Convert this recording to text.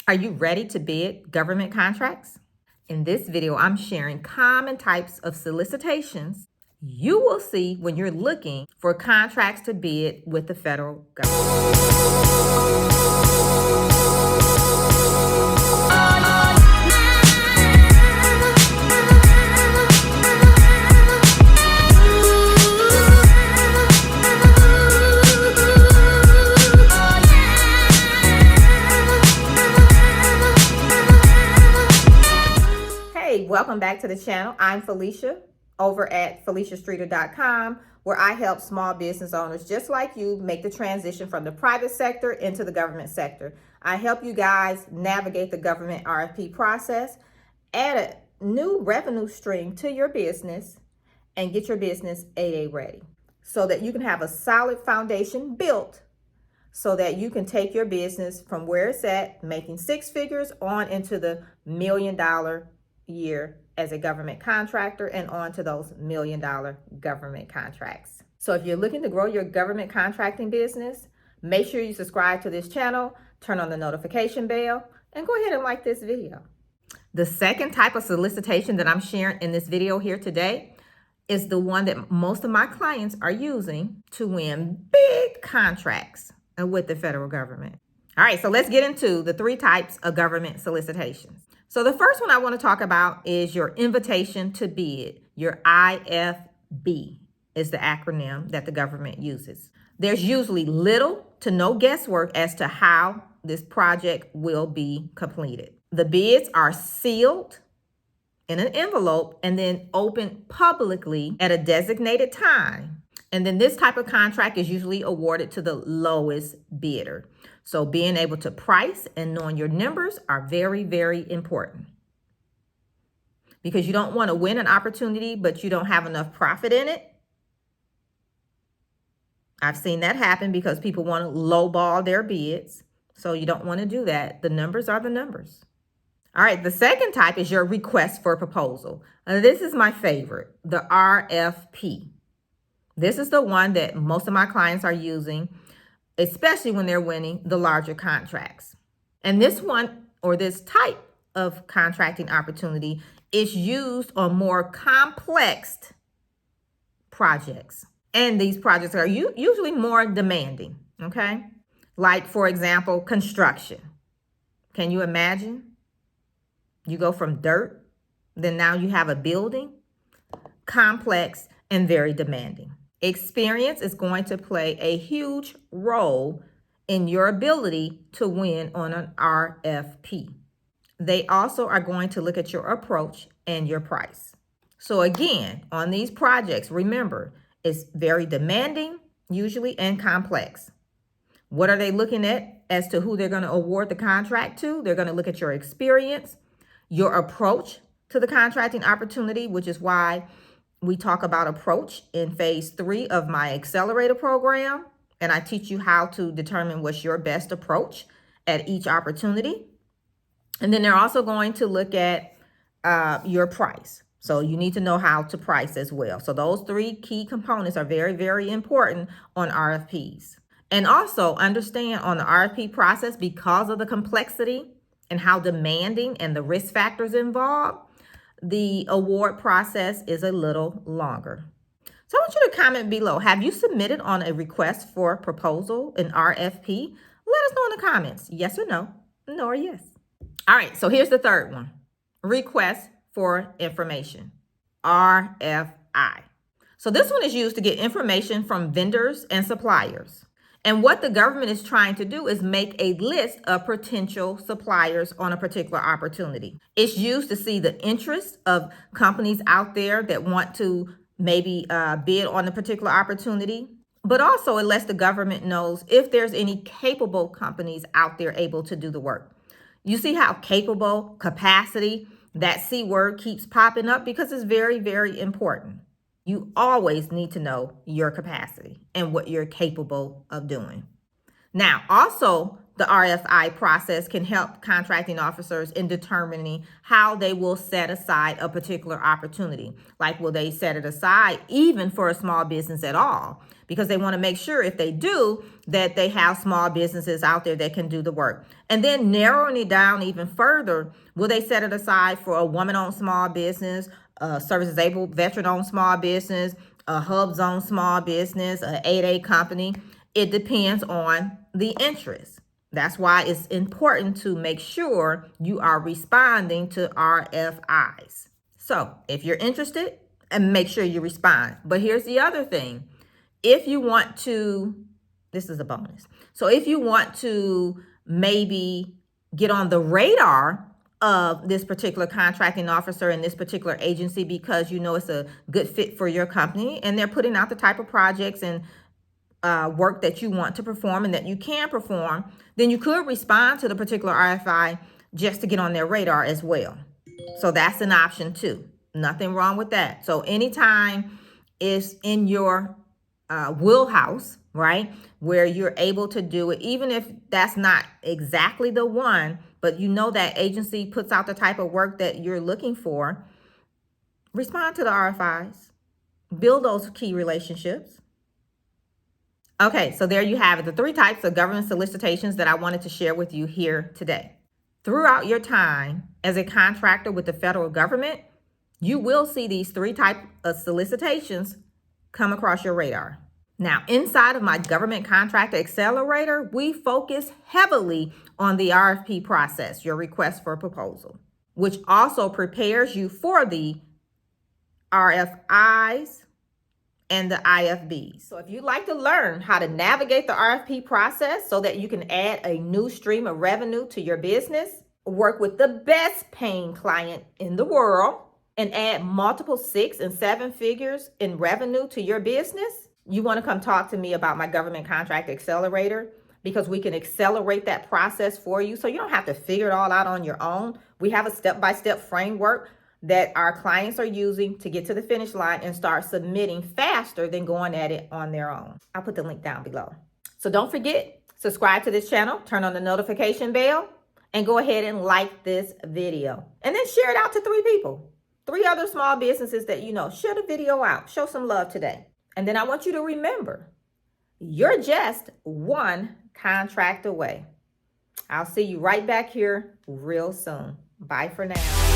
Are you ready to bid government contracts? In this video, I'm sharing common types of solicitations you will see when you're looking for contracts to bid with the federal government. Welcome back to the channel. I'm Felicia over at FeliciaStreeter.com, where I help small business owners just like you make the transition from the private sector into the government sector. I help you guys navigate the government RFP process, add a new revenue stream to your business, and get your business AA ready so that you can have a solid foundation built so that you can take your business from where it's at, making six figures, on into the $1 million year as a government contractor and on to those $1 million government contracts. So if you're looking to grow your government contracting business, make sure you subscribe to this channel, turn on the notification bell, and go ahead and like this video. The second type of solicitation that I'm sharing in this video here today is the one that most of my clients are using to win big contracts with the federal government. All right, so let's get into the three types of government solicitations. So the first one I want to talk about is your invitation to bid. Your IFB is the acronym that the government uses. There's usually little to no guesswork as to how this project will be completed. The bids are sealed in an envelope and then opened publicly at a designated time. And then this type of contract is usually awarded to the lowest bidder. So being able to price and knowing your numbers are very, very important. Because you don't want to win an opportunity, but you don't have enough profit in it. I've seen that happen because people want to lowball their bids. So you don't want to do that. The numbers are the numbers. All right, the second type is your request for proposal. This is my favorite, the RFP. This is the one that most of my clients are using, especially when they're winning the larger contracts. And this one, or this type of contracting opportunity, is used on more complex projects. And these projects are usually more demanding, okay? Like, for example, construction. Can you imagine? You go from dirt, then now you have a building, complex and very demanding. Experience is going to play a huge role in your ability to win on an RFP. They also are going to look at your approach and your price. So again, on these projects, remember, it's very demanding, usually, and complex. What are they looking at as to who they're going to award the contract to? They're going to look at your experience, your approach to the contracting opportunity, which is why we talk about approach in phase 3 of my accelerator program. And I teach you how to determine what's your best approach at each opportunity. And then they're also going to look at your price. So you need to know how to price as well. So those three key components are very, very important on RFPs. And also understand on the RFP process, because of the complexity and how demanding and the risk factors involved, the award process is a little longer. So I want you to comment below. Have you submitted on a request for proposal, an RFP? Let us know in the comments. Yes or no? No or yes. All right, so here's the third one. Request for information, RFI. So this one is used to get information from vendors and suppliers. And what the government is trying to do is make a list of potential suppliers on a particular opportunity. It's used to see the interest of companies out there that want to maybe bid on a particular opportunity. But also it lets the government knows if there's any capable companies out there able to do the work. You see how capable, capacity, that C word keeps popping up because it's very, very important. You always need to know your capacity and what you're capable of doing. Now, also The RFI process can help contracting officers in determining how they will set aside a particular opportunity. Like, will they set it aside even for a small business at all? Because they want to make sure if they do, that they have small businesses out there that can do the work. And then narrowing it down even further, will they set it aside for a woman-owned small business, a service-disabled veteran-owned small business, a hub-zone small business, an 8A company? It depends on the interest. That's why it's important to make sure you are responding to RFIs. So if you're interested, and make sure you respond. But here's the other thing. If you want to, this is a bonus. So if you want to maybe get on the radar of this particular contracting officer and this particular agency because you know it's a good fit for your company and they're putting out the type of projects and work that you want to perform and that you can perform, then you could respond to the particular RFI just to get on their radar as well. So that's an option too. Nothing wrong with that. So anytime it's in your wheelhouse, right, where you're able to do it, even if that's not exactly the one, but you know that agency puts out the type of work that you're looking for, respond to the RFIs. Build those key relationships. Okay, so there you have it, the 3 types of government solicitations that I wanted to share with you here today. Throughout your time as a contractor with the federal government, you will see these 3 types of solicitations come across your radar. Now, inside of my Government Contractor Accelerator, we focus heavily on the RFP process, your request for a proposal, which also prepares you for the RFIs and the IFBs. So if you'd like to learn how to navigate the RFP process so that you can add a new stream of revenue to your business, work with the best paying client in the world, and add multiple 6 and 7 figures in revenue to your business, you want to come talk to me about my Government Contract Accelerator, because we can accelerate that process for you so you don't have to figure it all out on your own. We have a step-by-step framework that our clients are using to get to the finish line and start submitting faster than going at it on their own. I'll put the link down below. So don't forget, subscribe to this channel, turn on the notification bell, and go ahead and like this video. And then share it out to 3 people. 3 other small businesses that you know. Share the video out. Show some love today. And then I want you to remember, you're just 1 contract away. I'll see you right back here real soon. Bye for now.